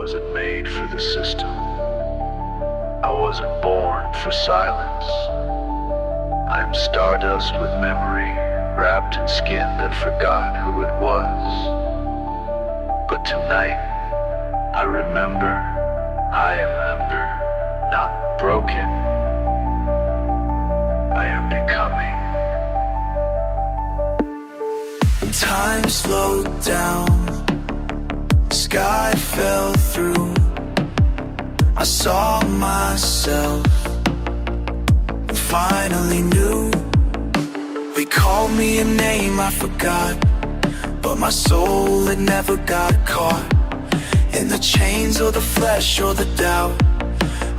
wasn't made for the system. I wasn't born for silence. I'm stardust with memory, wrapped in skin that forgot who it was. But tonight, I remember, not broken. I am becoming. Time slowed down, sky fell through. I saw myself, finally knew. They called me a name I forgot, but my soul had never got caught in the chains or the flesh or the doubt.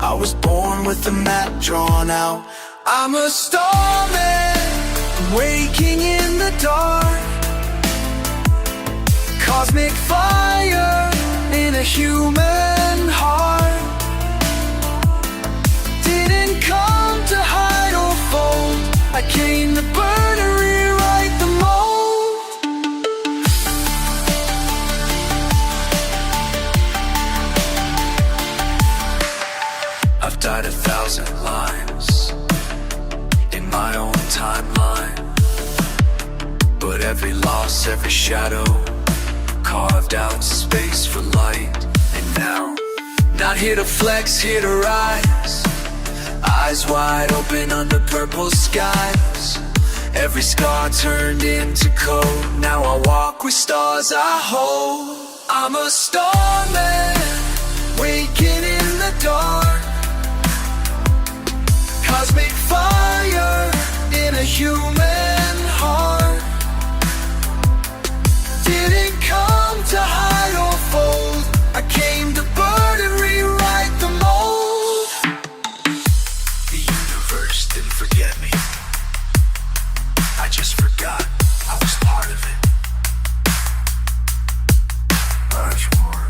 I was born with the map drawn out. I'm a starman, waking in the dark. Cosmic fire in a human heart. Didn't come to hide or fold. I came to burn and rewrite the mold. I've died 1,000 lives in my own timeline, but every loss, every shadow carved out space for light. And now, not here to flex, here to rise. Eyes wide open under purple skies. Every scar turned into code. Now I walk with stars I hold. I'm a starman, waking in the dark. Cosmic fire in a human heart. Didn't come to hide or fold. I came to burn and rewrite the mold. The universe didn't forget me. I just forgot I was part of it. Rushmore.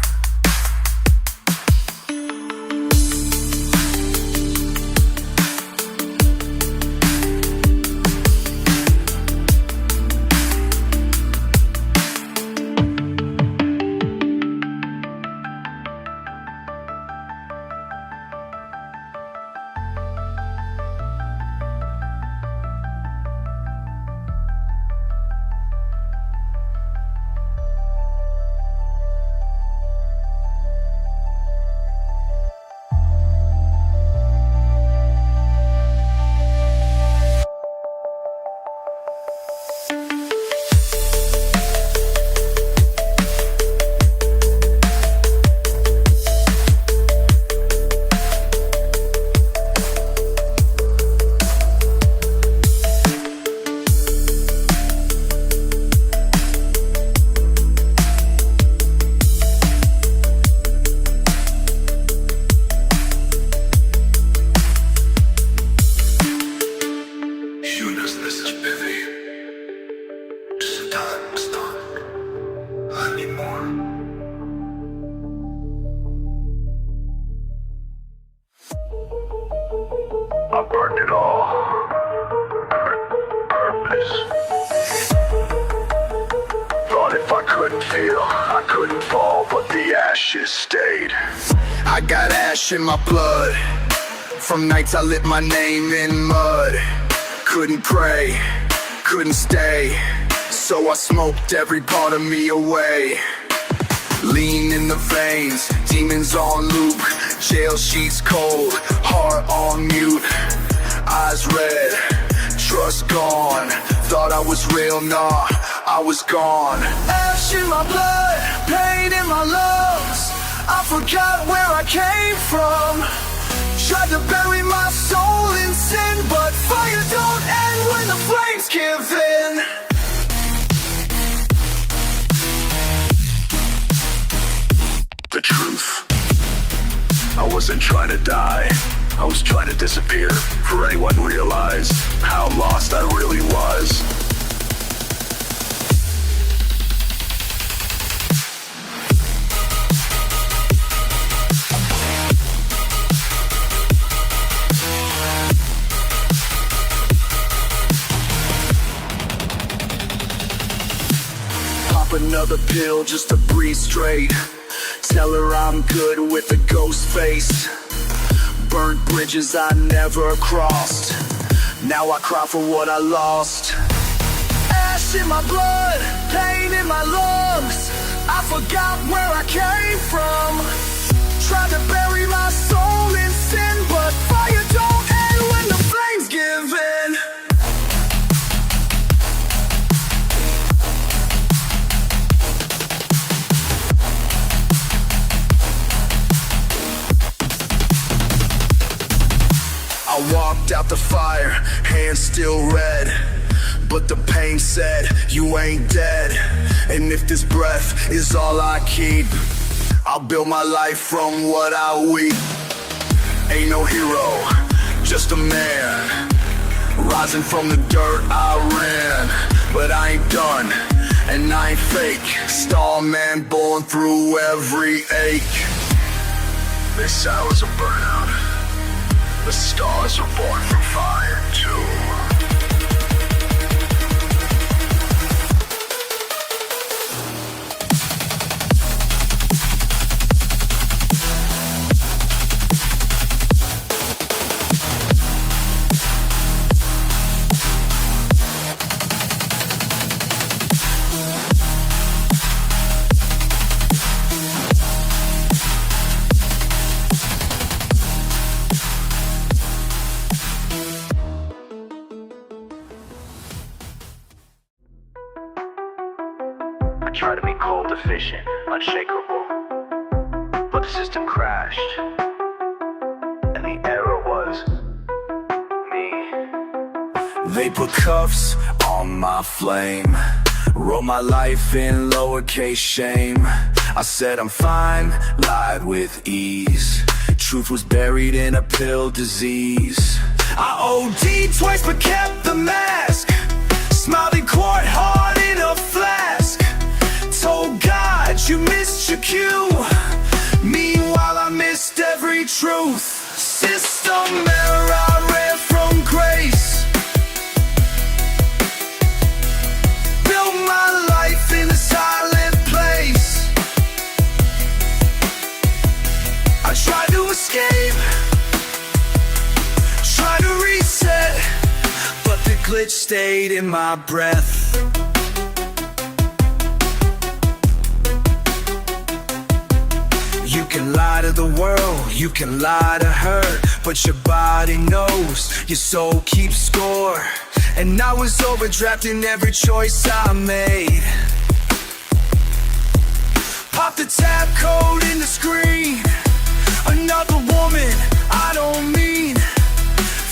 I burned it all. Purpose. Thought if I couldn't feel, I couldn't fall, but the ashes stayed. I got ash in my blood. From nights I lit my name in mud. Couldn't pray, couldn't stay, so I smoked every part of me away. Lean in the veins, demons on loop. Jail sheets cold, heart on mute. Eyes red, trust gone. Thought I was real, nah, I was gone. Ash in my blood, pain in my lungs. I forgot where I came from. Tried to bury my soul in sin, but fire don't end when the flames give in. The truth. I wasn't trying to die. I was trying to disappear. For anyone realize how lost I really was. Pop another pill just to breathe straight. Tell her I'm good with a ghost face. Burnt bridges I never crossed. Now I cry for what I lost. Ash in my blood, pain in my lungs. I forgot where I came from. Tried to bury my soul in sin, but fire don't end when the flames give in. I walked out the fire, hands still red, but the pain said, you ain't dead. And if this breath is all I keep, I'll build my life from what I weep. Ain't no hero, just a man, rising from the dirt I ran. But I ain't done, and I ain't fake. Starman born through every ache. This hour's a burnout. The stars are born from fire too. I tried to be cold, efficient, unshakable, but the system crashed, and the error was me. They put cuffs on my flame, wrote my life in lowercase shame. I said I'm fine, lied with ease. Truth was buried in a pill disease. I OD'd twice but kept the mask. Smiled in court, heart in a flask. Told God you missed your cue. Meanwhile I missed every truth. System error, I ran from grace. Built my life in a silent place. I tried to escape, tried to reset, but the glitch stayed in my breath. You can lie to the world, you can lie to her, but your body knows, your soul keeps score. And I was overdrafted in every choice I made. Pop the tab code in the screen. Another woman, I don't mean.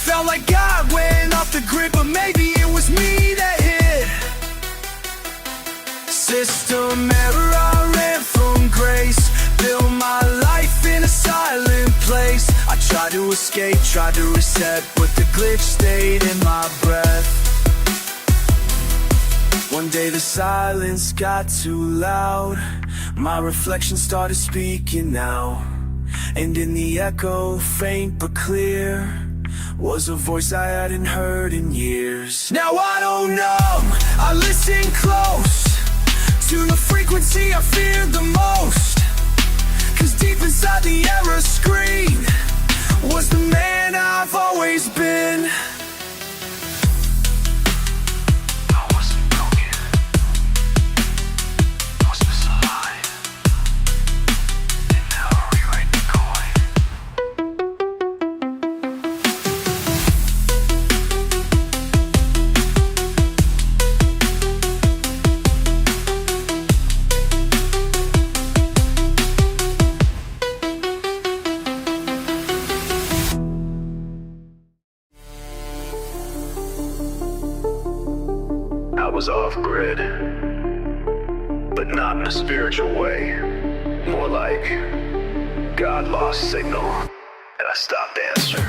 Felt like God went off the grid, but maybe it was me that hit. System error, I ran from grace. Build my life in a silent place. I tried to escape, tried to reset, but the glitch stayed in my breath. One day the silence got too loud. My reflection started speaking now. And in the echo, faint but clear, was a voice I hadn't heard in years. Now I don't know, I listen close to the frequency I fear the most. Cause deep inside the error screen was the man I've always been. I wasn't broken, I was misaligned, and now I rewrite the I was off-grid, but not in a spiritual way. More like God lost signal, and I stopped answering.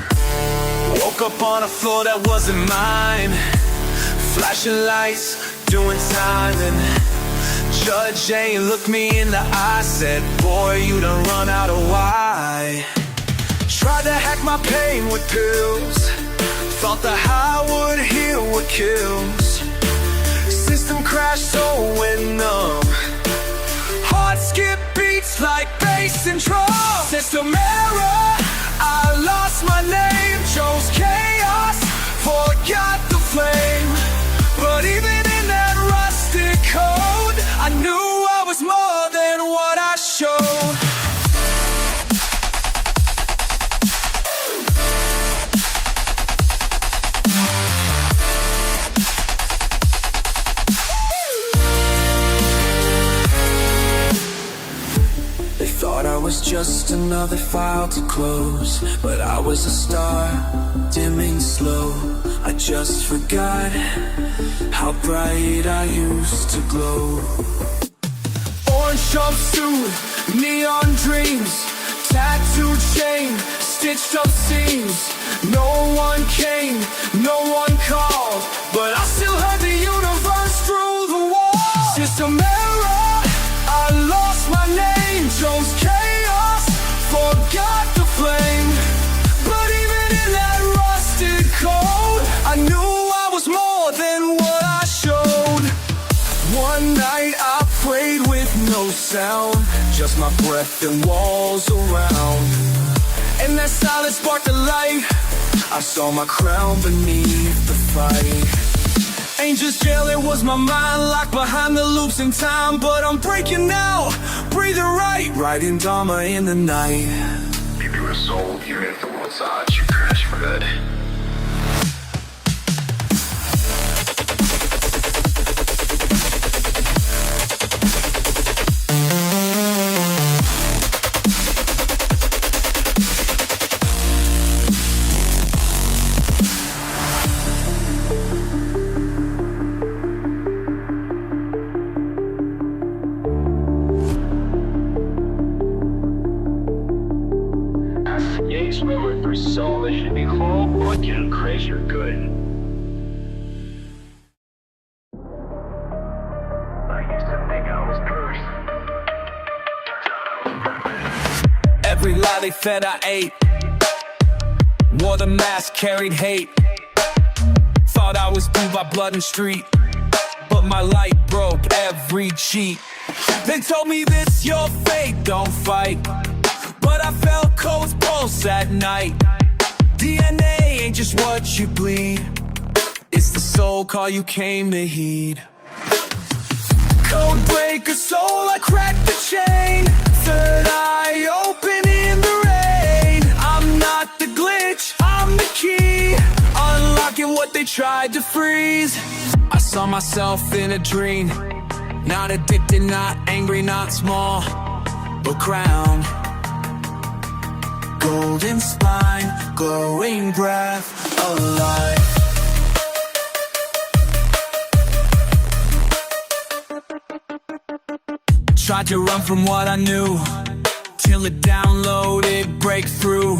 Woke up on a floor that wasn't mine. Flashing lights, doing time, and Judge ain't looked me in the eye. Said, boy, you done run out of why. Tried to hack my pain with pills. Thought the high would heal what kills. System crashed, so went numb. Heart skip beats like bass. lost control. System error, I lost my name. Chose chaos, forgot the flame. But even in that rusted code, I knew I was more than what I showed. Thought I was just another file to close, but I was a star, dimming slow. I just forgot how bright I used to glow. Orange jumpsuit, neon dreams, tattooed chain, stitched up seams. No one came, no one called, but I still heard the universe through the wall. System error, I lost my name. Chose chaos, forgot the flame. But even in that rusted code, I knew I was more than what I showed. One night I prayed with no sound, just my breath and walls around. And that silence sparked a light. I saw my crown beneath the fight. Angels jail, it was my mind locked behind the loops in time. But I'm breaking out, breathing right, writing Dharma in the night. If you were sold, even if the world's odds, you crash for good. Swimming for soul, that should be whole. What you crazy or good? I used to think I was cursed. Every lie they fed I ate, wore the mask, carried hate. Thought I was doomed by blood and street, but my light broke every cheat. They told me this your fate, don't fight. But I felt cold's pulse at night. DNA ain't just what you bleed, it's the soul call you came to heed. Code breaker soul, I cracked the chain. Third eye open in the rain. I'm not the glitch, I'm the key, unlocking what they tried to freeze. I saw myself in a dream, not addicted, not angry, not small, but crowned. Golden spine, glowing breath, alive. Tried to run from what I knew, till it downloaded, breakthrough.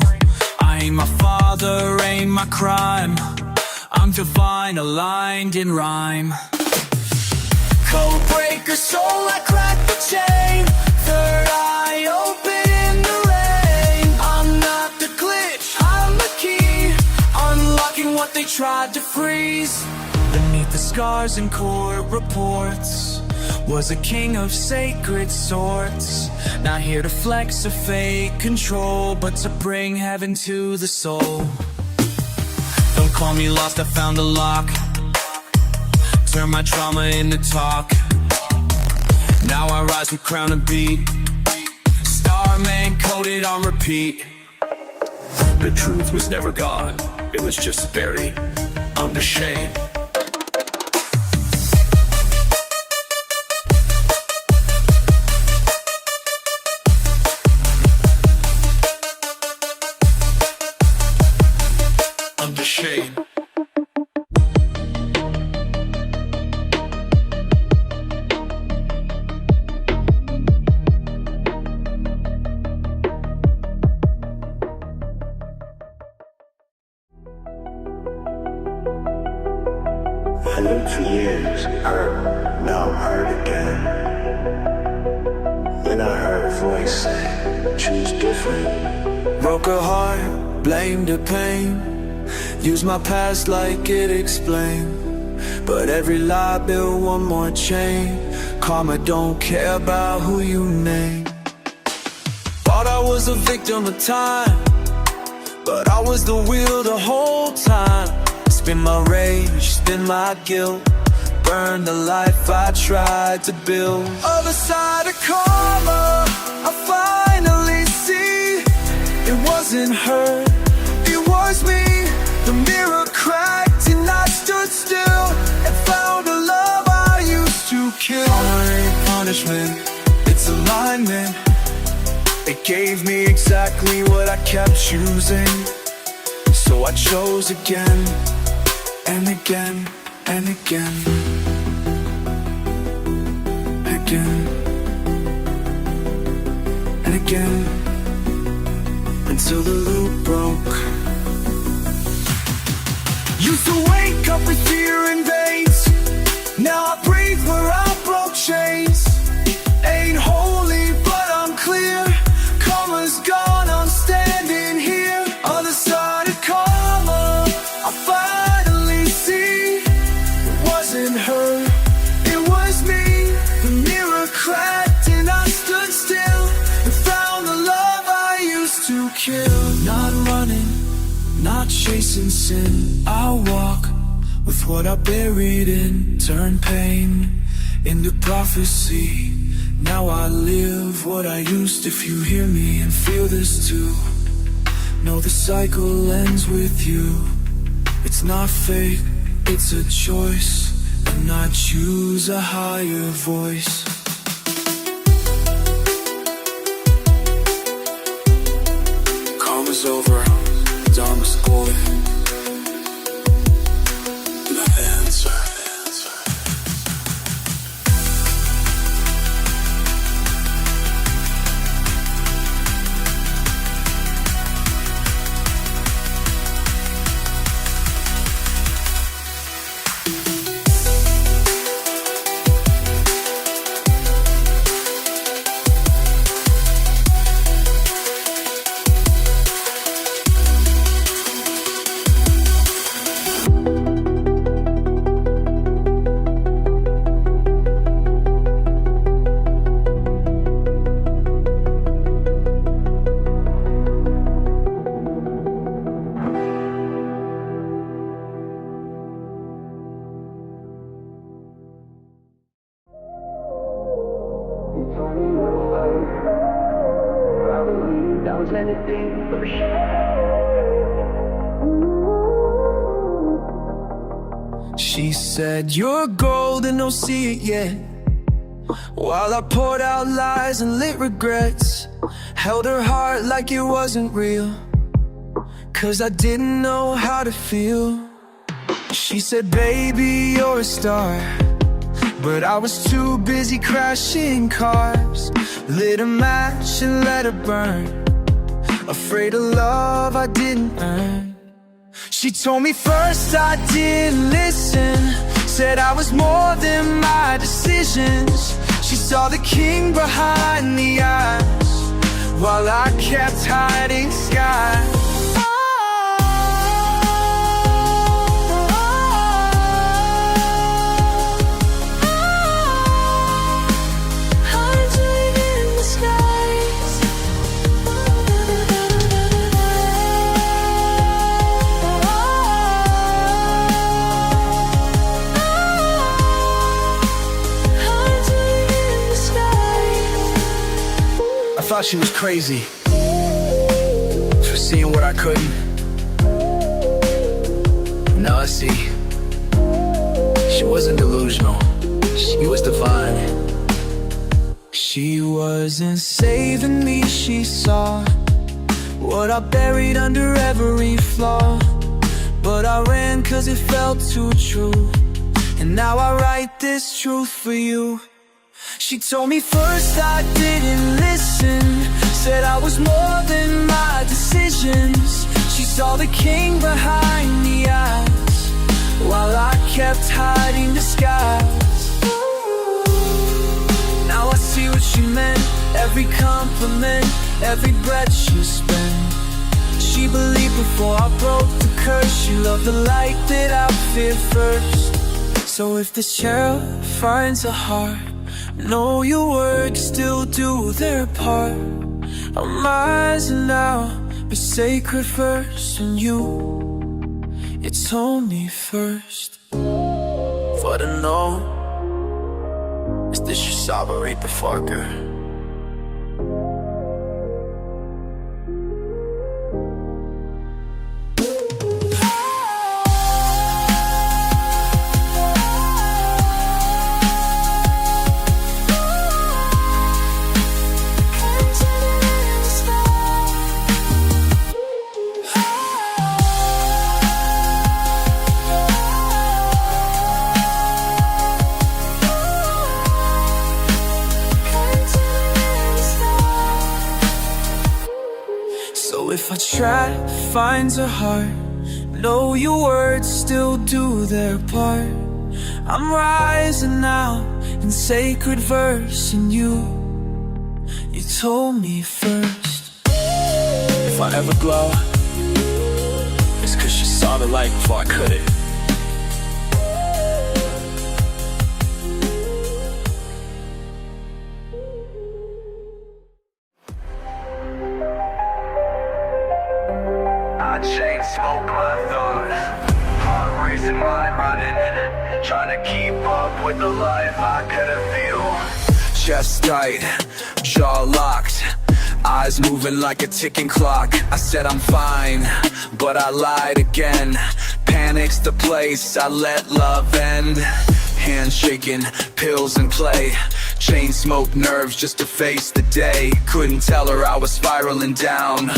I ain't my father, ain't my crime, I'm divine, aligned in rhyme. Code breaker soul, I cracked the chain. Third eye open in the rain. I'm not the glitch, I'm the key, unlocking what they tried to freeze. Beneath the scars and court reports was a king of sacred sorts, not here to flex or fake control, but to bring heaven to the soul. Don't call me lost, I found a lock, turn my trauma into talk. Now I rise with crown and beat, Starman coded on repeat. The truth was never gone, it was just buried under shame. Under shame. I lived for years, hurt, now I'm hurt again. Then I heard a voice say, choose different. Broke her heart, blamed her pain, used my past like it explained. But every lie built one more chain. Karma don't care about who you name. I was a victim of time, but I was the wheel the whole time. Spin my rage, spin my guilt, burn the life I tried to build. Other side of karma, I finally see it wasn't her, it was me. The mirror cracked and I stood still and found a love I used to kill. Karma ain't punishment, it's alignment. It gave me exactly what I kept choosing, so I chose again and again and again, again and again, until the loop broke. Used to wake up with fear in veins, now I breathe where I broke chains. Ain't holy but I'm clear, karma's gone, I'm standing here. Other side of karma, I finally see it wasn't her, it was me. The mirror cracked and I stood still and found the love I used to kill. Not running, not chasing sin, I'll walk with what I buried in. Turn pain into prophecy, now I live what I used. If you hear me and feel this too, know the cycle ends with you. It's not fate, it's a choice, and I choose a higher voice. Karma's over, Dharma's golden. The answer. She said, you're gold and don't see it yet, while I poured out lies and lit regrets. Held her heart like it wasn't real, 'cause I didn't know how to feel. She said, baby, you're a star, but I was too busy crashing cars. Lit a match and let it burn, afraid of love I didn't earn. She told me first I didn't listen, said I was more than my decisions. She saw the king behind the eyes, while I kept hiding skies. I thought she was crazy for seeing what I couldn't. Now I see she wasn't delusional, she was divine. She wasn't saving me, she saw what I buried under every flaw. But I ran 'cause it felt too true, and now I write this truth for you. She told me first I didn't listen, said I was more than my decisions. She saw the king behind the eyes, while I kept hiding disguise. Now I see what she meant, every compliment, every breath she spent. She believed before I broke the curse. She loved the light that I feared first. So if this cherub finds a heart, know your words still do their part. I'm rising now, but sacred first. And you told me first. For the know, is this your saberita fucker? So if I try to find a heart, know your words still do their part. I'm rising now in sacred verse, and you told me first. If I ever glow, it's cause you saw the light before I could it. I chain smoke my thoughts, heart racing, mind running, trying to keep up with the life I couldn't feel. Chest tight, jaw locked, eyes moving like a ticking clock. I said I'm fine, but I lied again. Panic's the place I let love end. Hands shaking, pills in play, chain smoke nerves just to face the day. Couldn't tell her I was spiraling down,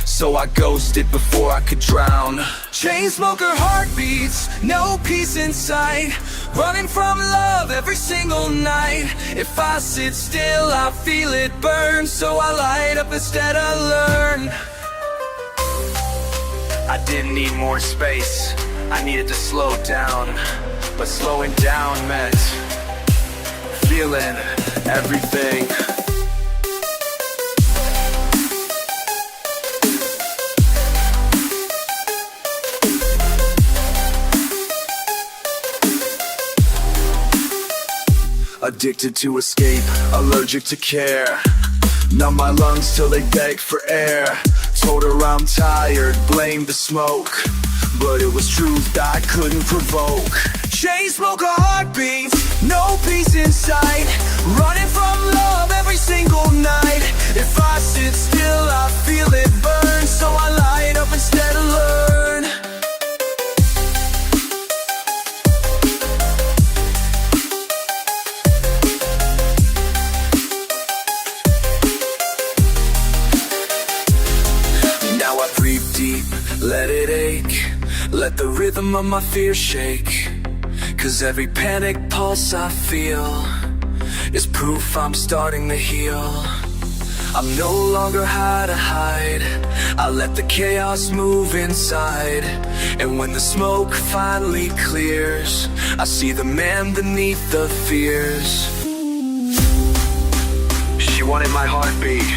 so I ghosted before I could drown. Chain smoker heartbeats, no peace in sight, running from love every single night. If I sit still, I feel it burn, so I light up instead of learn. I didn't need more space, I needed to slow down. But slowing down meant feeling everything. Addicted to escape, allergic to care. Numb my lungs till they beg for air. Told her I'm tired, blame the smoke, but it was truth I couldn't provoke. Chain smoker heartbeats, no peace in sight, running from love every single night. If I sit still, I feel it burn, so I light up instead of learn. Now I breathe deep, let it ache, let the rhythm of my fear shake. Cause every panic pulse I feel is proof I'm starting to heal. I'm no longer how to hide, I let the chaos move inside. And when the smoke finally clears, I see the man beneath the fears. She wanted my heartbeat,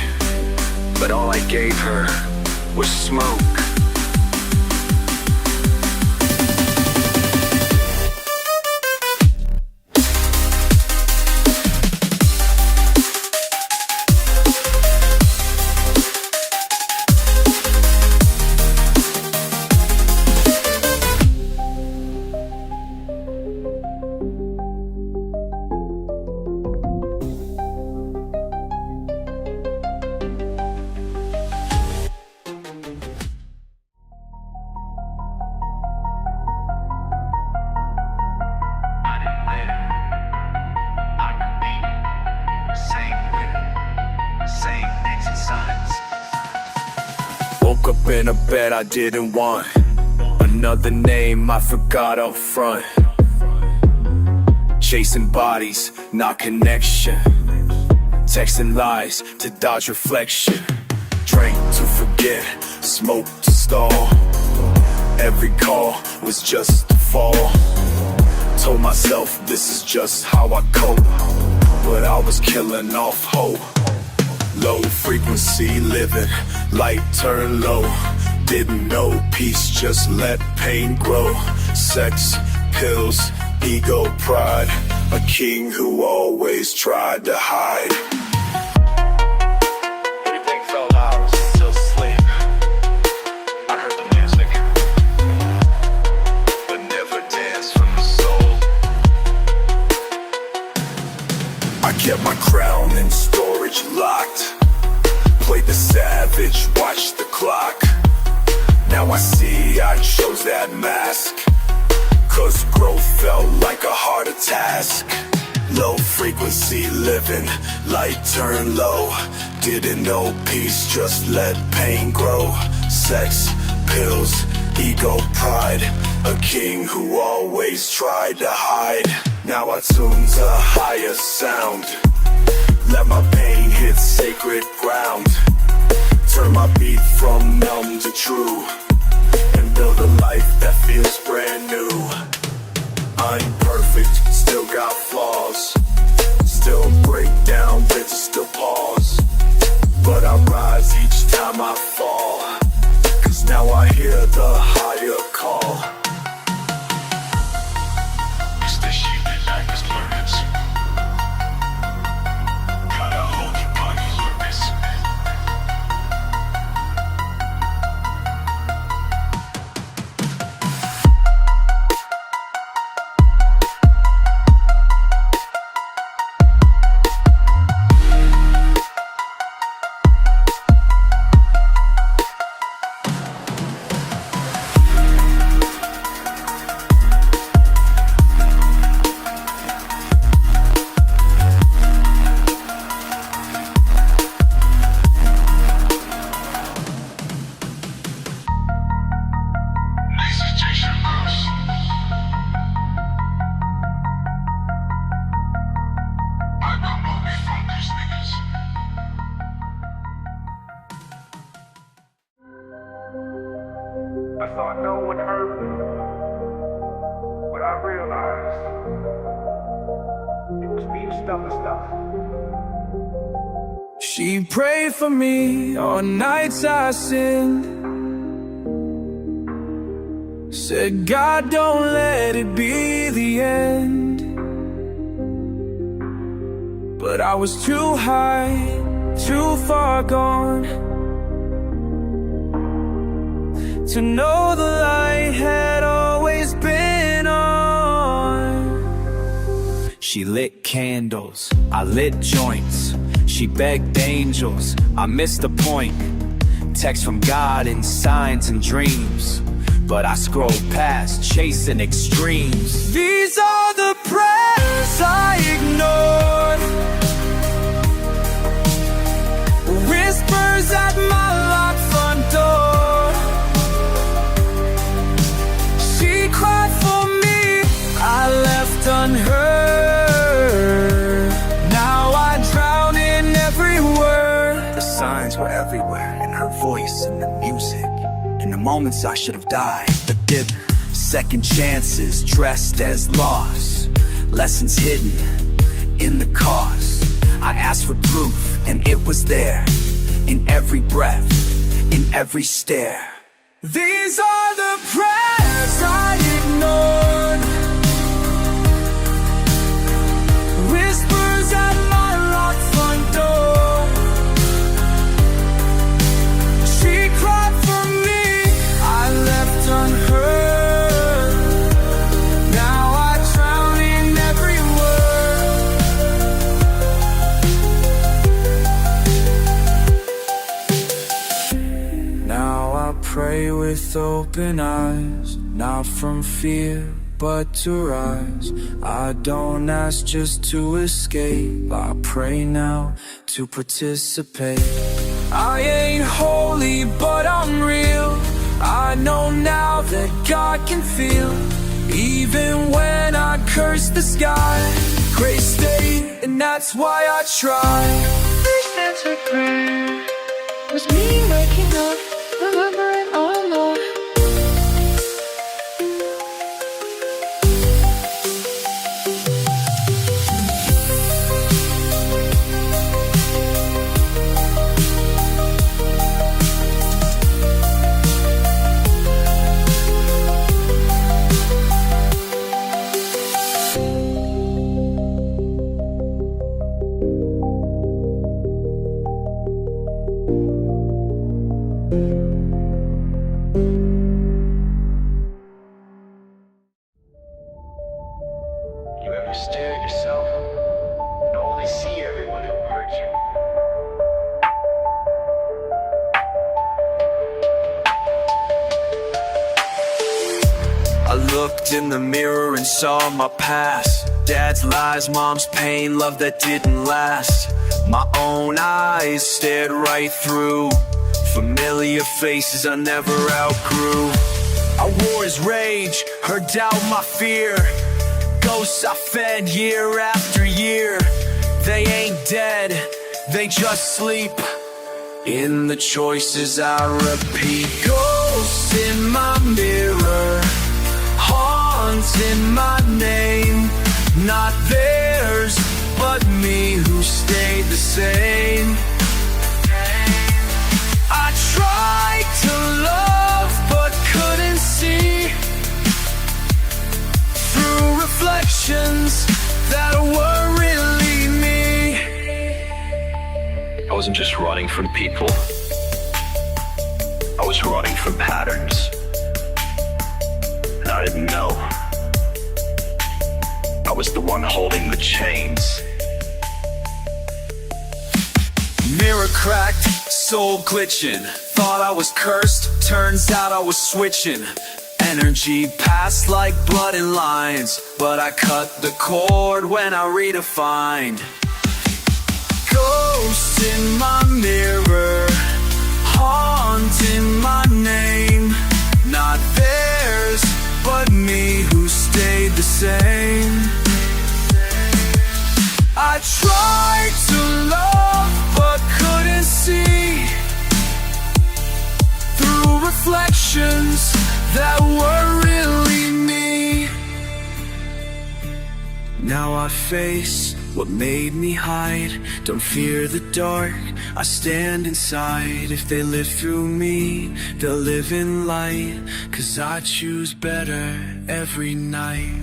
but all I gave her was smoke. Woke up in a bed I didn't want, another name I forgot up front. Chasing bodies, not connection, texting lies to dodge reflection. Drink to forget, smoke to stall, every call was just a fall. Told myself this is just how I cope, but I was killing off hope. Low frequency living, light turn low. Didn't know peace, just let pain grow. Sex, pills, ego, pride. A king who always tried to hide. What do you think, fellas? savage, watch the clock. Now I see I chose that mask, 'cause growth felt like a harder task. Low frequency living, light turn low. Didn't know peace, just let pain grow. Sex, pills, ego, pride. A king who always tried to hide. Now I tune to higher sound. Let my pain hit sacred ground. Turn my beat from numb to true, and build a life that feels brand new. I'm perfect, still got flaws. Still break down, bitches still pause. But I rise each time I fall, 'cause now I hear the higher call. It's the sheep that night is blurred. Gotta hold your body purpose. I thought no one heard me, but I realized it was me who stuff and stuff. She prayed for me on nights I sinned. Said, God, don't let it be the end. But I was too high, too far gone to know the light had always been on. She lit candles, I lit joints. She begged angels, I missed the point. Text from God in signs and dreams, but I scrolled past, chasing extremes. These are the prayers I ignored, whispers at my locked front door. She cried for me, I left unheard. Now I drown in every word. The signs were everywhere, in her voice and the music. In the moments I should have died, the dip. Second chances dressed as loss. Lessons hidden in the cost. I asked for proof and it was there. In every breath, in every stare. These are the prayers I ignored, whispers at my locked front door. She cried for me, I left unheard. Now I drown in every word. Now I pray with open eyes, not from fear, but to rise. I don't ask just to escape, I pray now to participate. I ain't holy, but I'm real. I know now that God can feel, even when I curse the sky. Grace stayed, and that's why I try. First answered prayer was me waking up, remembering all along. You ever stare at yourself and only see everyone who hurt you? looked in the mirror and saw my past. Dad's lies, mom's pain, love that didn't last. My own eyes stared right through familiar faces I never outgrew. I wore his rage, her doubt, my fear. Ghosts I fed year after year. They ain't dead, they just sleep in the choices I repeat. Ghosts in my mirror, haunting my name. Not theirs, but me who stayed the same. I tried to love, but couldn't see through reflections that were really me. I wasn't just running from people. I was running from patterns. And I didn't know. I was the one holding the chains. Mirror cracked, soul glitching. Thought I was cursed, turns out I was switching. Energy passed like blood in lines, but I cut the cord when I redefined. Ghosts in my mirror, haunting my name. Not theirs, but me who stayed the same. I tried to love, but couldn't see through reflections that were really me. Now I face what made me hide. Don't fear the dark, I stand inside. If they live through me, they'll live in light. 'Cause I choose better every night.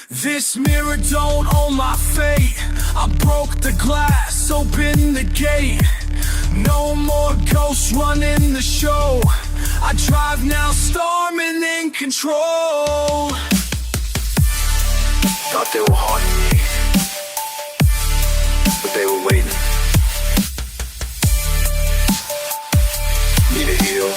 This mirror don't own my fate. I broke the glass, opened the gate. No more ghosts running the show. I drive now, Starman in control. Thought they were haunting me, but they were waiting. Me to heal.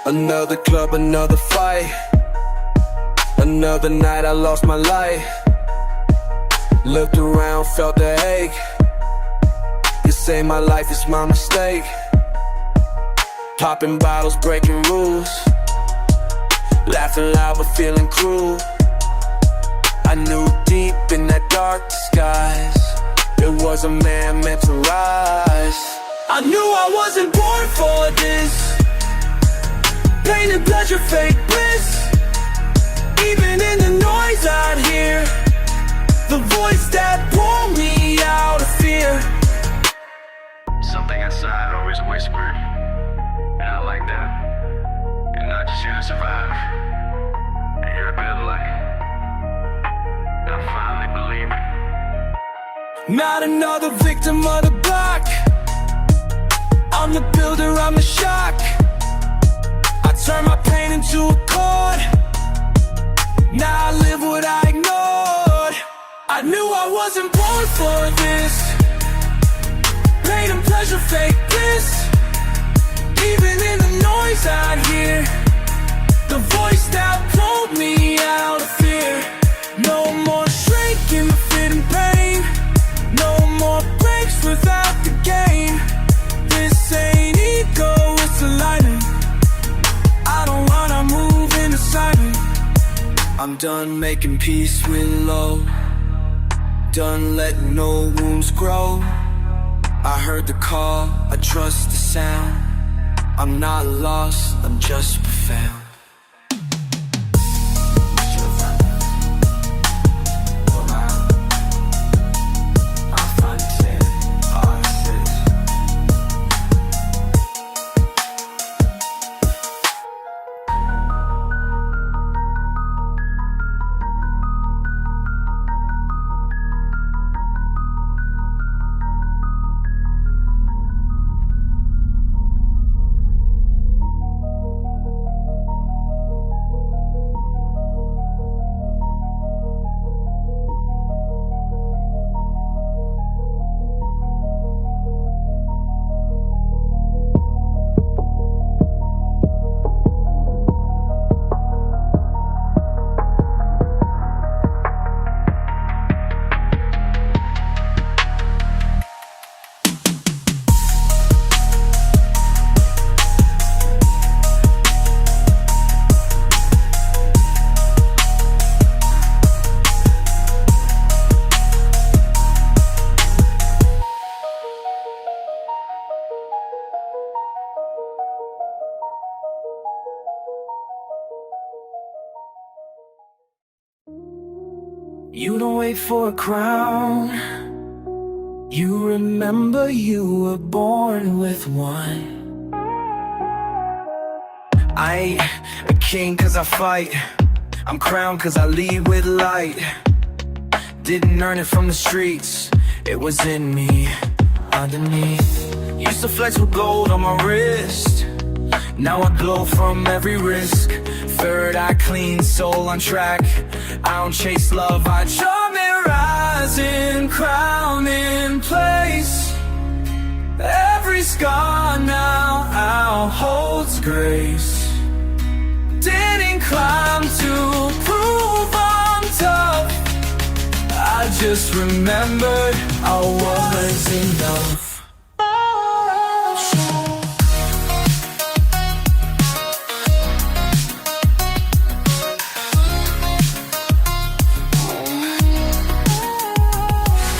Another club, another fight. Another night I lost my light. Looked around, felt the ache. You say my life is my mistake. Popping bottles, breaking rules. Laughing loud but feeling cruel. I knew deep in that dark disguise it was a man meant to rise. I knew I wasn't born for this. Pain and pleasure, fake bliss. Even in the noise I'd hear the voice that pulled me out of fear. Something inside always whispered, and I like that. You're not just here to survive, and you're a better life. I finally believe it. Not another victim of the block. I'm the builder, I'm the shock. I turn my pain into a chord. Now I live what I ignored. I knew I wasn't born for this. Pain and pleasure, fake bliss. Even in the noise I'd hear the voice that pulled me out of fear. No more shrinking, fit and pain. No more breaks without the gain. This ain't ego, it's alignment. I don't wanna move into silence. I'm done making peace with low. Done letting old wounds grow. I heard the call, I trust the sound. I'm not lost, I'm just profound. You don't wait for a crown. You remember you were born with one. I ain't a king cause I fight. I'm crowned cause I lead with light. Didn't earn it from the streets, it was in me, underneath. Used to flex with gold on my wrist. Now I glow from every risk. Third eye clean, soul on track. I don't chase love, I charm it, rising, crown in place. Every scar now holds grace. Didn't climb to prove I'm tough. I just remembered I was enough.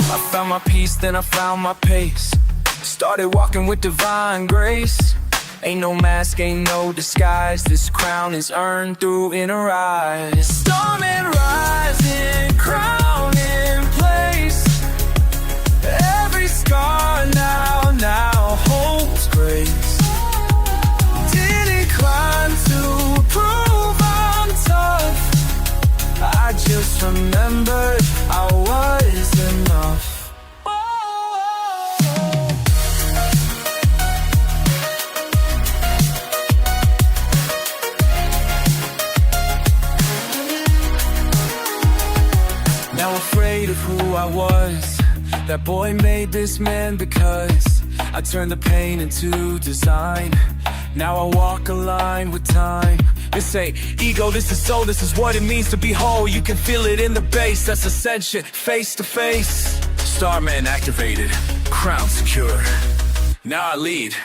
I found my peace, then I found my pace. Started walking with divine grace. Ain't no mask, ain't no disguise. This crown is earned through inner eyes. Storming, rising, crown in place. Every scar now holds grace. Didn't climb to prove I'm tough. I just remembered I was enough. Now afraid of who I was. That boy made this man because I turned the pain into design. Now I walk a line with time. This ain't ego, this is soul, this is what it means to be whole. You can feel it in the bass, that's ascension, face to face. Starman activated, crown secure. Now I lead.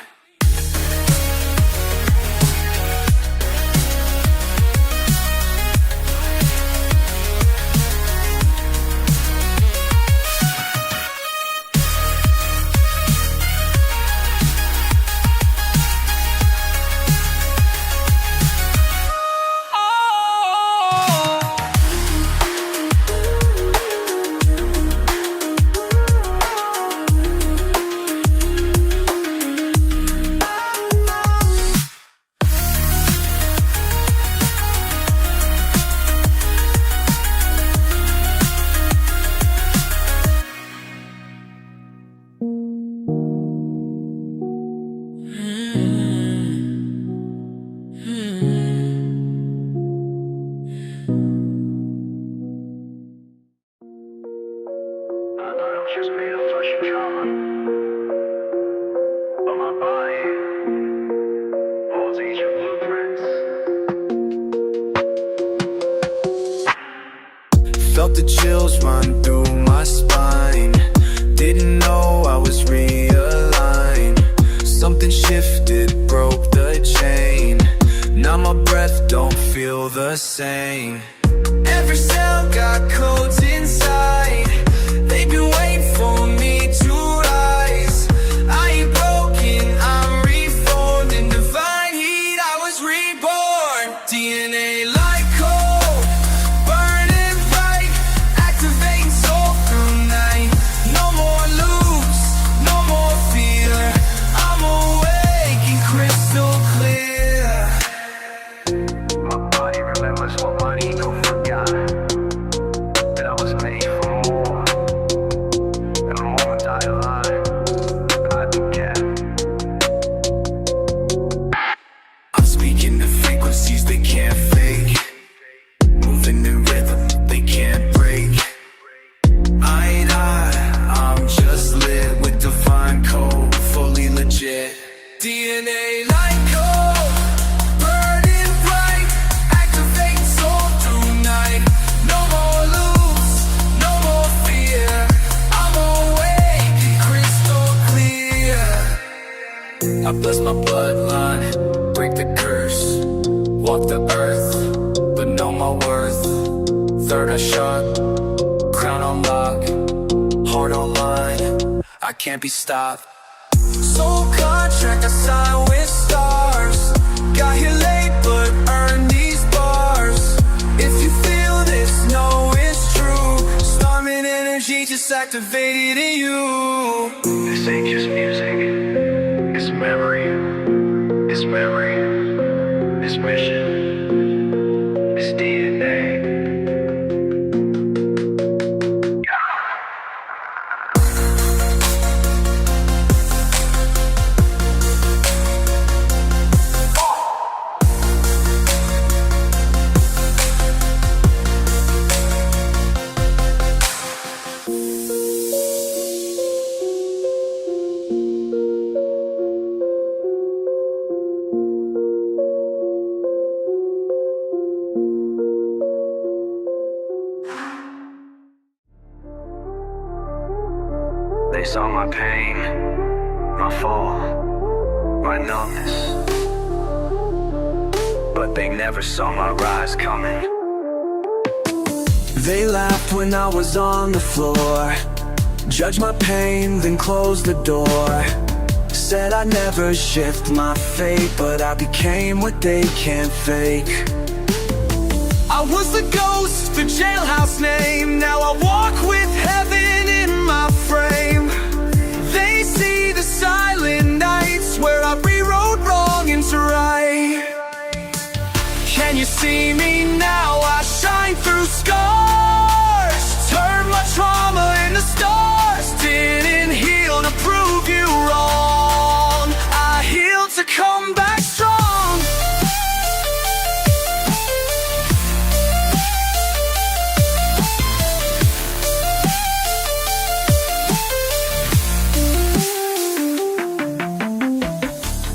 Just made of flesh and charm, but my body holds ancient blueprints. Felt the chills run through my spine. Didn't know I was realigned. Something shifted, broke the chain. Now my breath don't feel the same. Every cell got codes inside. They've been waiting for me to rise. I ain't broken, I'm reformed. In divine heat, I was reborn. DNA like cold, burning bright, activating soul through night. No more loops, no more fear. I'm awake and crystal clear. My body remembers what my ego forgot. That I was made for more. And the moment I align, I began. I'm speaking the frequencies they can't fake. Moving in rhythm they can't break. I'm just lit with divine code, fully legit. DNA like cold, burning bright, activate soul through night. No more loops, no more fear. I'm awake and crystal clear. I bless my bloodline, break the curse, walk the earth, but know my worth. Third eye shot, crown on lock, heart online, I can't be stopped. Soul contract I signed with stars. Got here late but earned these bars. If you feel this, know it's true. activated in you. This ain't just music. It's memory. It's memory. It's mission. It's DNA. They saw my pain, my fall, my numbness, but they never saw my rise coming. They laughed when I was on the floor, judged my pain, then closed the door. Said I'd never shift my fate, but I became what they can't fake. I was the ghost, the jailhouse name. Now I walk with heaven in my frame. They see the silent nights where I rewrote wrong into right. Can you see me now? I shine through scars, turn my trauma into stars. Didn't heal to prove you wrong, I healed to come back strong.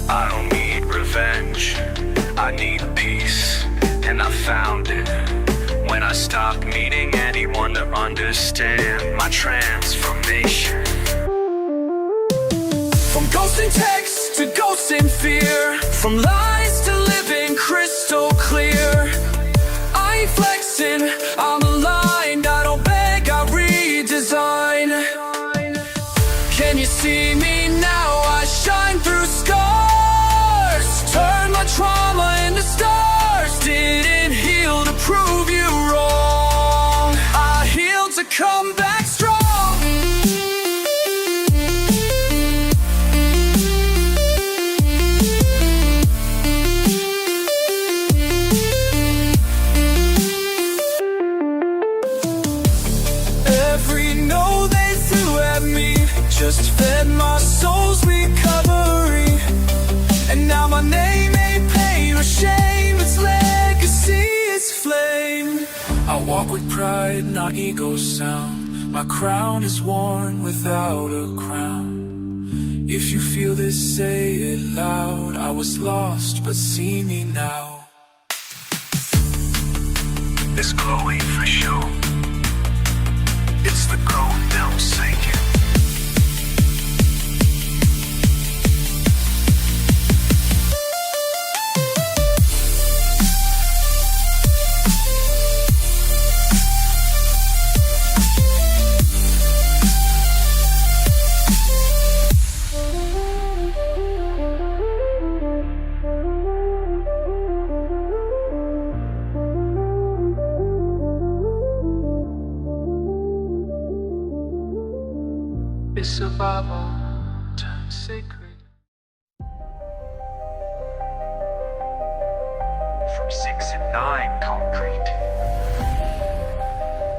I don't need revenge, I need peace, and I found it when I stopped needing anyone to understand my transformation. From ghosts in text to ghosts in fear, from lies to living crystal clear. I ain't flexing, I'm aligned. I don't beg, I redesign. Can you see me now? I shine through scars, turn my trauma into stars. Didn't heal to prove you wrong, I healed to come back strong. Every no they threw at me just fed my soul's recovery. And now my name ain't pain or shame, it's legacy, it's flame. I walk with pride, not ego sound. My crown is worn without a crown. If you feel this, say it loud. I was lost, but see me now. This glow ain't for show, it's the growth they'll sink it. It's survival turned sacred. From 6 and 9 concrete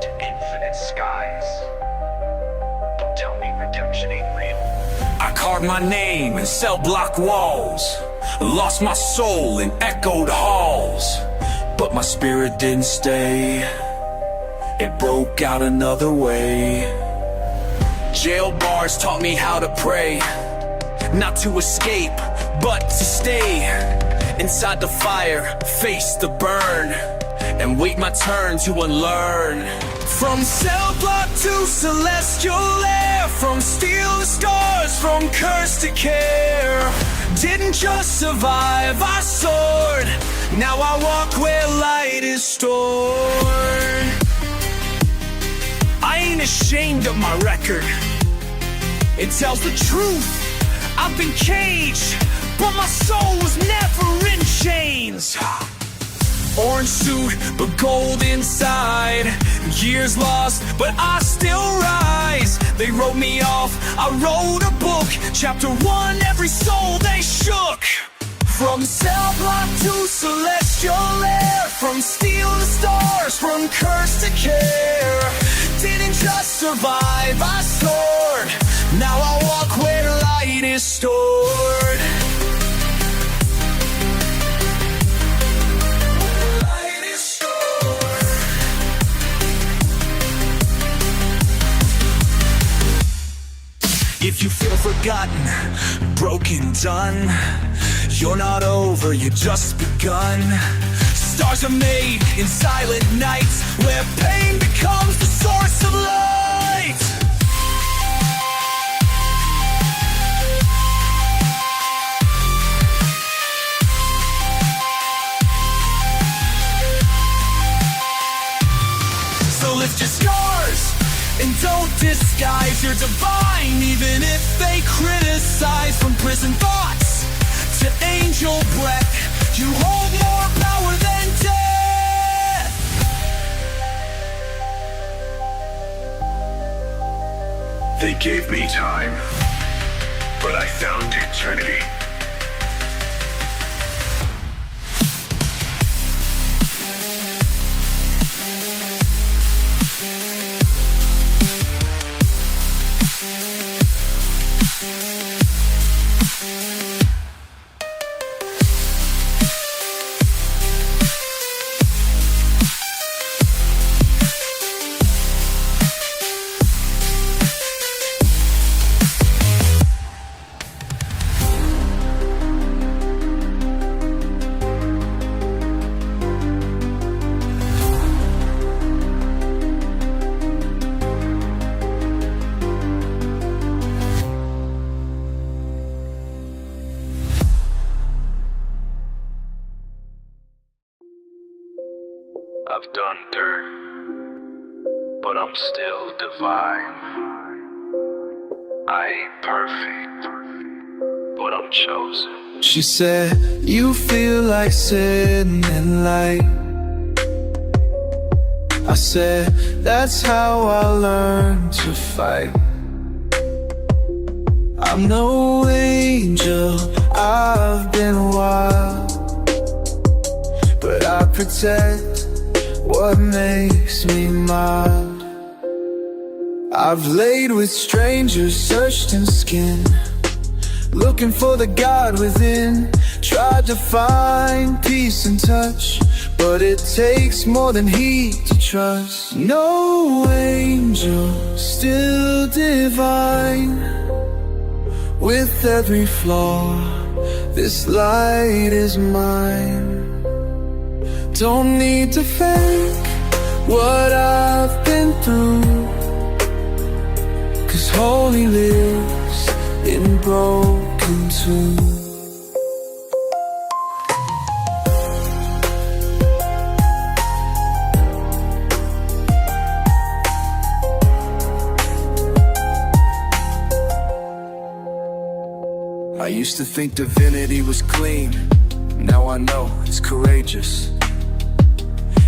to infinite skies. Don't tell me redemption ain't real. I carved my name in cell block walls, lost my soul in echoed halls, but my spirit didn't stay. It broke out another way. Jail bars taught me how to pray, not to escape, but to stay inside the fire, face the burn, and wait my turn to unlearn. From cell block to celestial air, from steel to scars, from curse to care. Didn't just survive, I soared. Now I walk where light is stored. I ain't ashamed of my record, it tells the truth. I've been caged, but my soul was never in chains. Orange suit, but gold inside. Years lost, but I still rise. They wrote me off, I wrote a book. Chapter 1, every soul they shook. From cell block to celestial air, from steel to stars, from curse to care. Didn't just survive, I soared. Now I walk where light is stored. Light is stored. If you feel forgotten, broken, done, you're not over, you just begun. Stars are made in silent nights, where pain becomes the source of light. So lift your scars and don't disguise your divine, even if they criticize. From prison thoughts to angel breath, you hold more power than death. They gave me time, but I found eternity. I've done dirt, but I'm still divine. I ain't perfect, but I'm chosen. She said, you feel like sitting in light. I said, that's how I learned to fight. I'm no angel, I've been wild, but I protect what makes me mild. I've laid with strangers, searched in skin, looking for the God within. Tried to find peace and touch, but it takes more than heat to trust. No angel, still divine. With every flaw, this light is mine. Don't need to fake what I've been through, 'cause holy lives in broken too. I used to think divinity was clean, now I know it's courageous.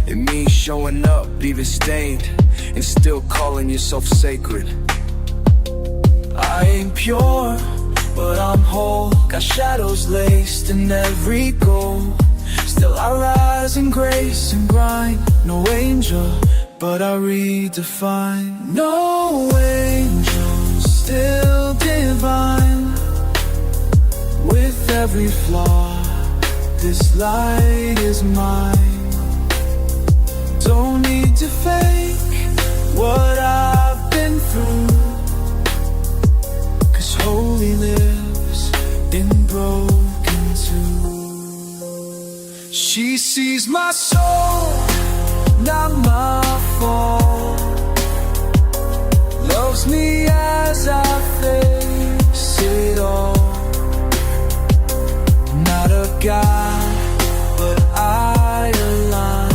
It means showing up, even stained, and still calling yourself sacred. I ain't pure, but I'm whole. Got shadows laced in every goal. Still I rise in grace and grind. No angel, but I redefine. No angel, still divine. With every flaw, this light is mine. Don't need to fake what I've been through, 'cause holy lives in broken too. She sees my soul, not my fault. Loves me as I face it all. Not a God, but I align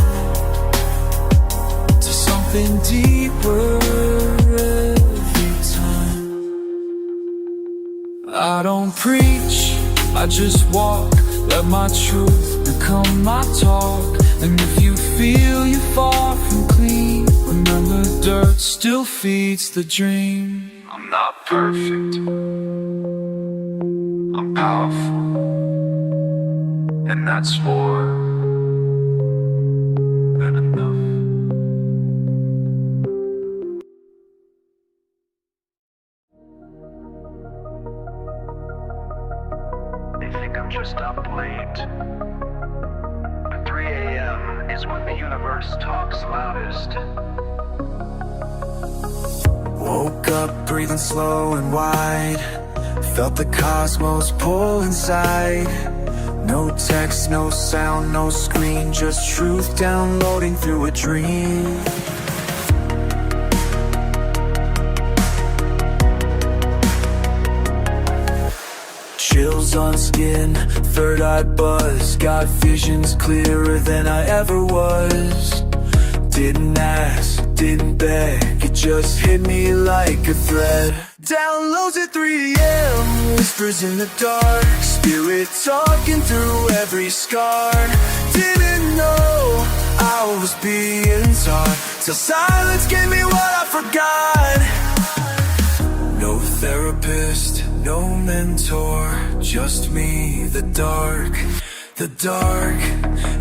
something deeper every time. I don't preach, I just walk. Let my truth become my talk. And if you feel you're far from clean, remember dirt still feeds the dream. I'm not perfect. I'm powerful. And that's more than enough. They think I'm just up late. But 3 a.m. is when the universe talks loudest. Woke up breathing slow and wide, felt the cosmos pull inside. No text, no sound, no screen, just truth downloading through a dream. Chills on skin, third eye buzz, got visions clearer than I ever was. Didn't ask, didn't beg, it just hit me like a thread. Downloads at 3 a.m., whispers in the dark, spirit talking through every scar. Didn't know I was being taught, till silence gave me what I forgot. No therapist, no mentor, just me, the dark,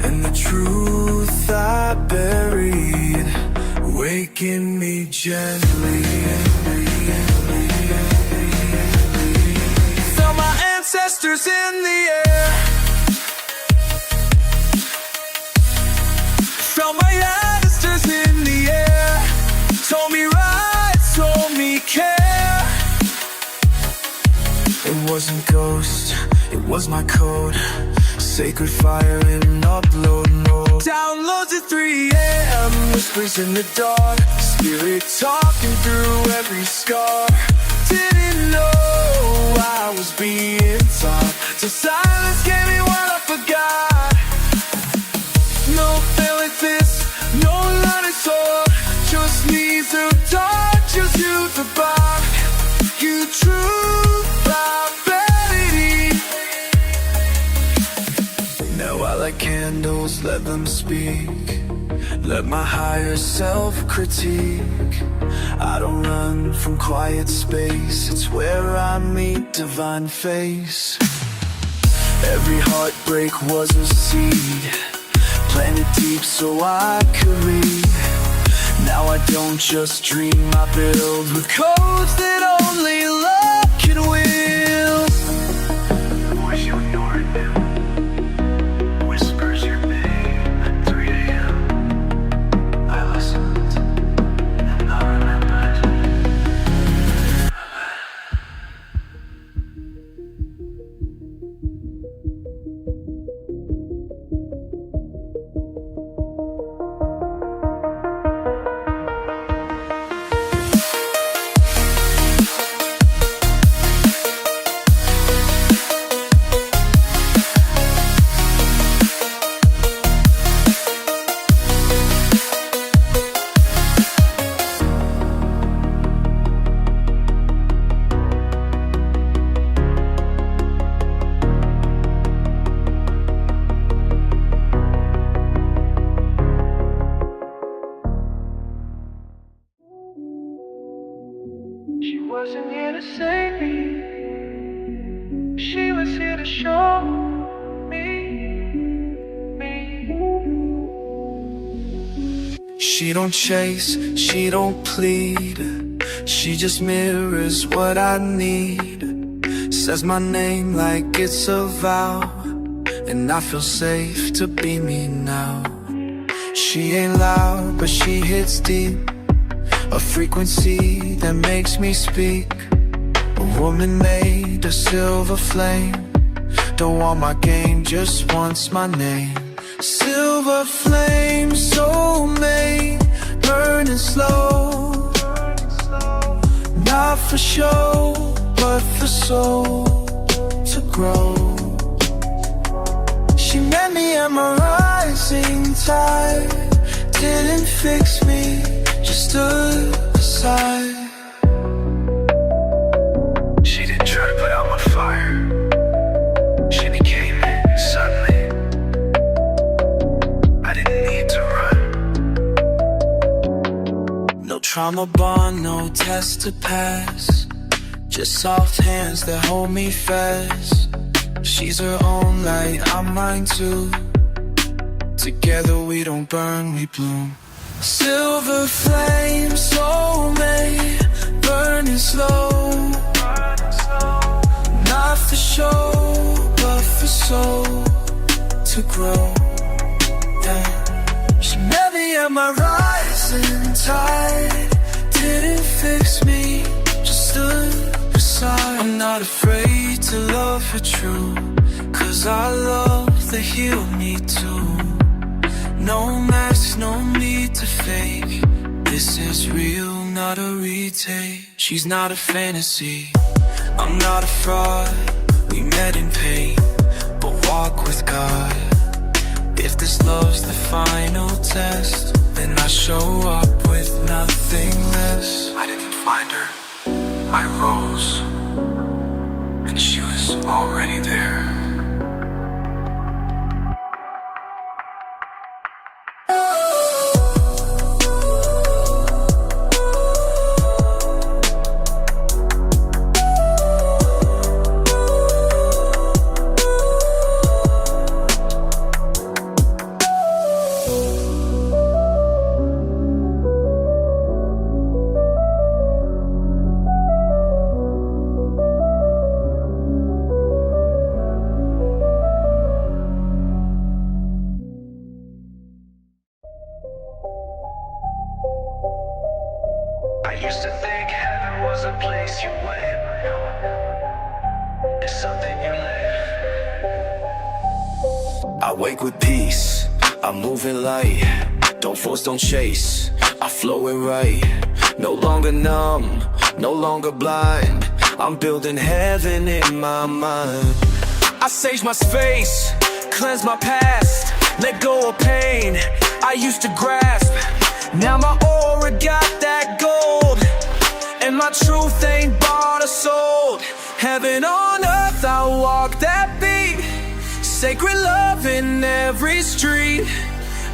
and the truth I buried, waking me gently. Felt my ancestors in the air, felt my ancestors in the air, told me right, told me care. It wasn't ghost, it was my code, sacred fire in upload mode. Downloads at 3 a.m., whispers in the dark, spirit talking through every scar. Didn't know I was being taught, till silence gave me what I forgot. No feeling like this, no learning sword, just me through dark, just you the bark. You true prophecy. Now I light candles, let them speak, let my higher self critique. I don't run from quiet space, it's where I meet divine face. Every heartbreak was a seed, planted deep so I could read. Now I don't just dream, I build with codes that only love can wield. Voice you ignored him, whispers your name at 3 a.m. I listened, and I remembered. She wasn't here to save me, she was here to show me. She don't chase, she don't plead, she just mirrors what I need. Says my name like it's a vow, and I feel safe to be me now. She ain't loud, but she hits deep, a frequency that makes me speak. A woman made of silver flame, don't want my game, just wants my name. Silver flame, soulmate, burning slow, not for show, but for soul to grow. She met me at my rising tide, didn't fix me, just stood aside. She didn't try to put out my fire, she became it suddenly. I didn't trauma bond, no test to pass. Just soft hands that hold me fast. She's her own light, I'm mine too. Together we don't burn, we bloom. Silver flame, soulmate, burning slow. Not for show, but for soul to grow. Yeah. She met me at my rising tide. Didn't fix me, just stood beside. I'm not afraid to love her true, 'cause I love that healed me too. No mask, no need to fake. This is real, not a retake. She's not a fantasy, I'm not a fraud. We met in pain, but walk with God. If this love's the final test, then I show up with nothing less. I didn't find her, I rose, and she was already there. I used to think heaven was a place you went. It's something you live. I wake with peace, I move in light. Don't force, don't chase, I flow it right. No longer numb, no longer blind. I'm building heaven in my mind. I sage my space, cleanse my past. Let go of pain I used to grasp. Now my aura got that gold, and my truth ain't bought or sold. Heaven on earth, I walk that beat. Sacred love in every street.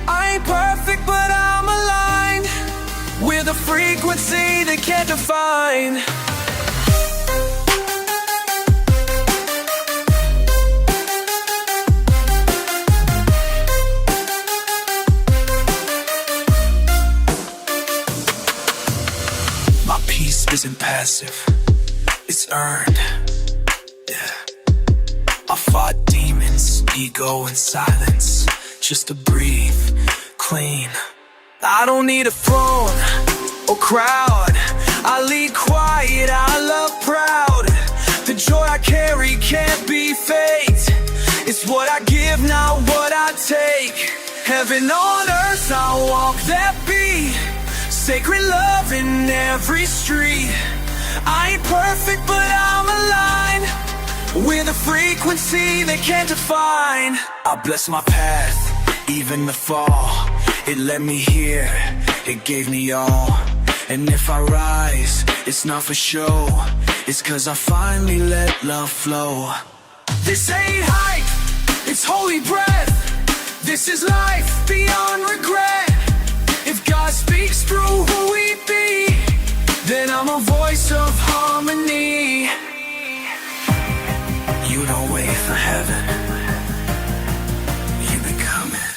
I ain't perfect, but I'm aligned with a frequency they can't define. My peace isn't passive, it's earned. Yeah. I fought demons, ego and silence, just to breathe clean. I don't need a throne or crowd. I lead quiet, I love proud. The joy I carry can't be faked. It's what I give, not what I take. Heaven on earth, I walk that beat. Sacred love in every street. I ain't perfect, but I'm aligned with a frequency they can't define. I bless my path, even the fall. It led me here, it gave me all. And if I rise, it's not for show. It's 'cause I finally let love flow. This ain't hype, it's holy breath. This is life beyond regret. If God speaks through who we be, then I'm a voice of harmony. You don't wait for heaven, you become it.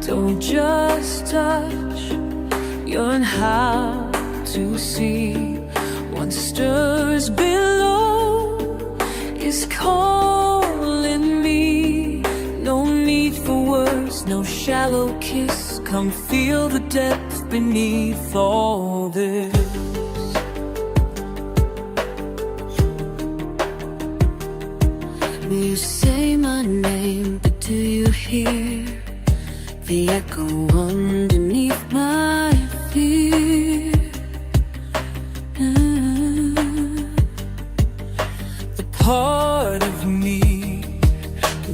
Don't just touch, learn how to see what stirs below is calling me. No need for words, no shallow kiss. Come feel the depth beneath all this. You say my name, but do you hear the echo underneath my fear? The part of me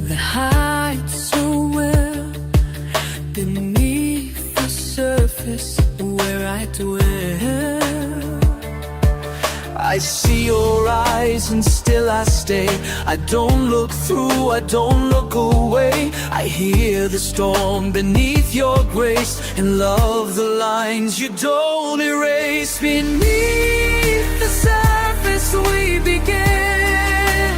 that hides so well beneath the surface where I dwell. I see your eyes and still I stay. I don't look through, I don't look away. I hear the storm beneath your grace and love the lines you don't erase. Beneath the surface we begin,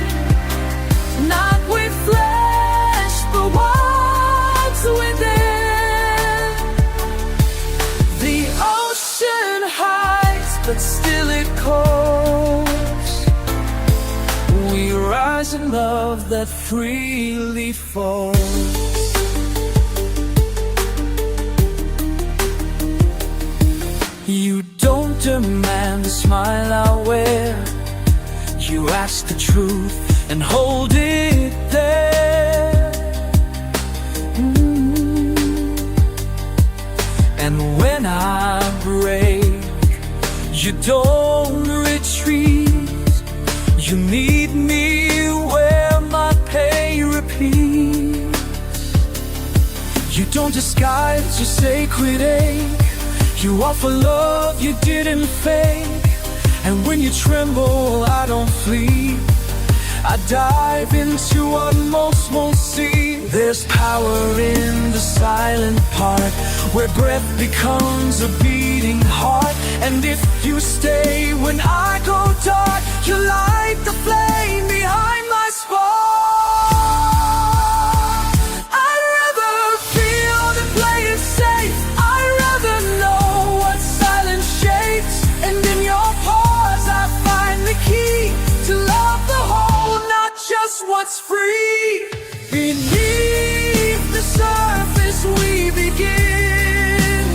not with flesh but what's within. The ocean hides but still it calls. We rise in love that freely falls. You don't demand the smile I wear. You ask the truth and hold it there. And when I break, you don't retreat. You meet me where my pain repeats. You don't disguise your sacred ache. You offer love you didn't fake. And when you tremble, I don't flee. I dive into what most won't see. There's power in the silent part, where breath becomes a beating heart. And if you stay when I go dark, you light the flame behind my spark. I'd rather feel than play it safe. I'd rather know what silence shapes. And in your pause I find the key to love the whole, not just what's free. Beneath the surface we begin,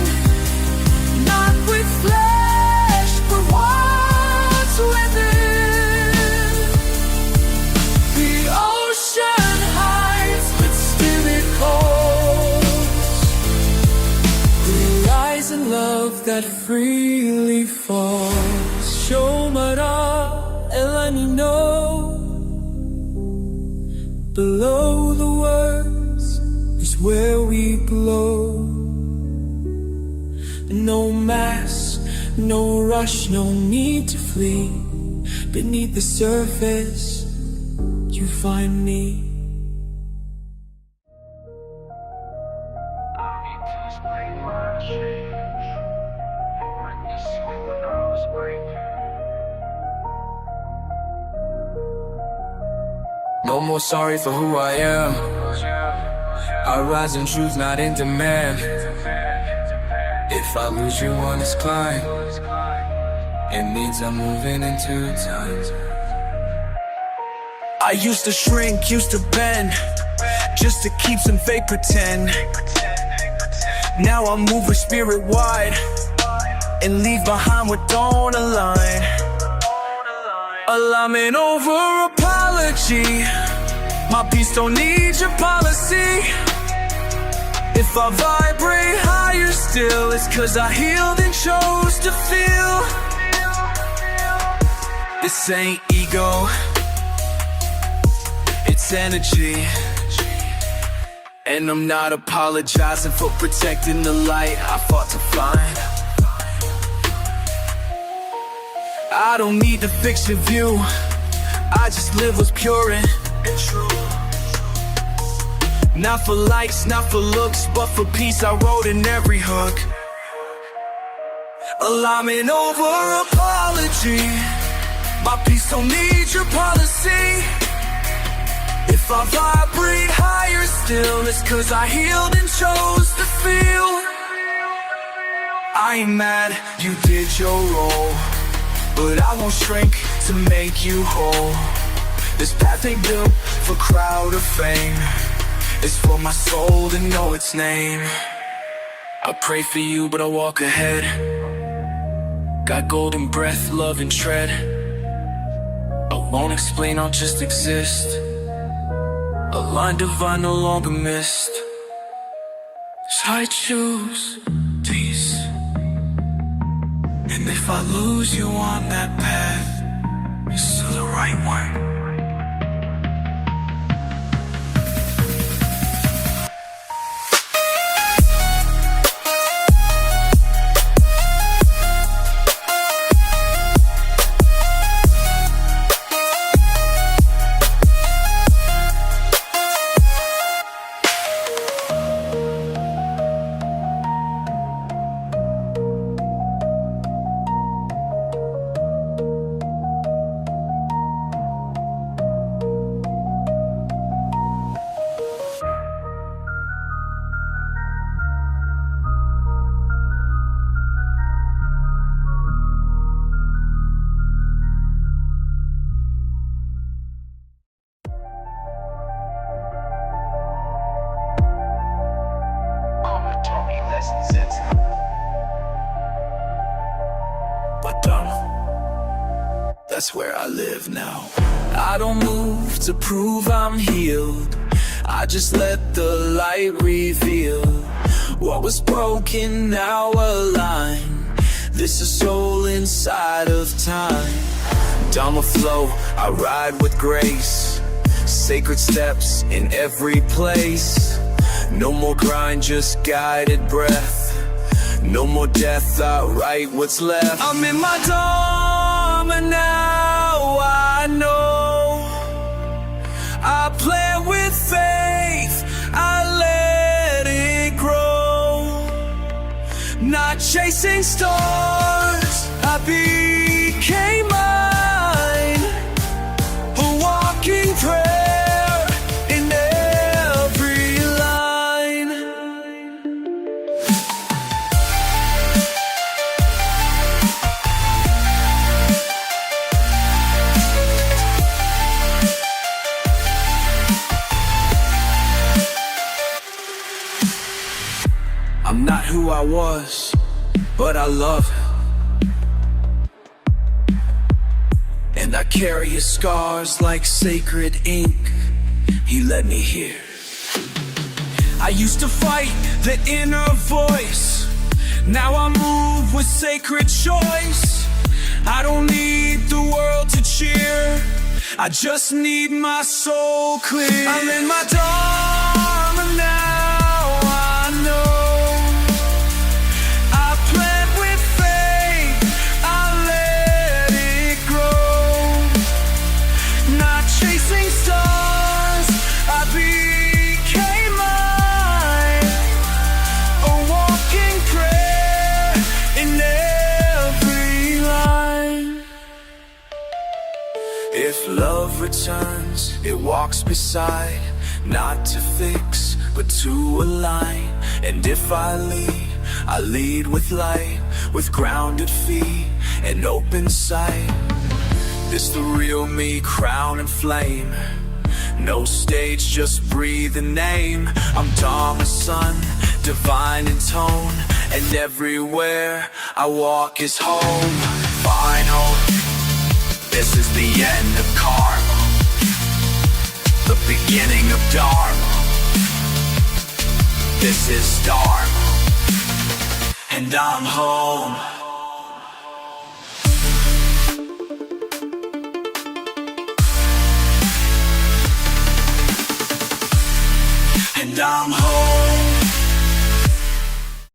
not with flesh but what's within. The ocean hides but still it calls. We rise in love that freely falls. Shomara elanino. Below the words is where we glow. No mask, no rush, no need to flee. Beneath the surface, you find me. No more sorry for who I am. I rise in truth, not in demand. If I lose you on this climb, it means I'm moving into time. I used to shrink, used to bend, just to keep some fake pretend. Now I move with spirit wide and leave behind what don't align. Alignment over apology. My peace don't need your policy. If I vibrate higher still, it's cause I healed and chose to feel. This ain't ego, it's energy. And I'm not apologizing for protecting the light I fought to find. I don't need to fix your view, I just live what's pure and true. Not for likes, not for looks, but for peace I wrote in every hook. Alignment over apology. My peace don't need your policy. If I vibrate higher still, it's cause I healed and chose to feel. I ain't mad, you did your role, but I won't shrink to make you whole. This path ain't built for crowd or fame. It's for my soul to know its name. I pray for you, but I walk ahead. Got golden breath, love and tread. I won't explain, I'll just exist. A line divine no longer missed. So I choose peace. And if I lose you on that path, it's still the right one. But that's where I live now. I don't move to prove I'm healed. I just let the light reveal what was broken, now align. This is soul inside of time. Dharma flow, I ride with grace. Sacred steps in every place. No more grind, just guided breath. No more death, I write what's left. I'm in my Dharma now, I know. I play with faith, I let it grow. Not chasing stars, I became mine. A walking prayer in every line. I'm not who I was, but I love him. And I carry his scars like sacred ink. He led me here. I used to fight the inner voice. Now I move with sacred choice. I don't need the world to cheer. I just need my soul clear. I'm in my Dharma now, I know. Chasing stars, I became mine. A walking prayer in every line. If love returns, it walks beside. Not to fix, but to align. And if I lead with light. With grounded feet and open sight. This the real me, crown and flame. No stage, just breathe the name. I'm Dharma's son, divine in tone. And everywhere I walk is home. Final, this is the end of karma. The beginning of Dharma. This is Dharma. And I'm home. And I'm home.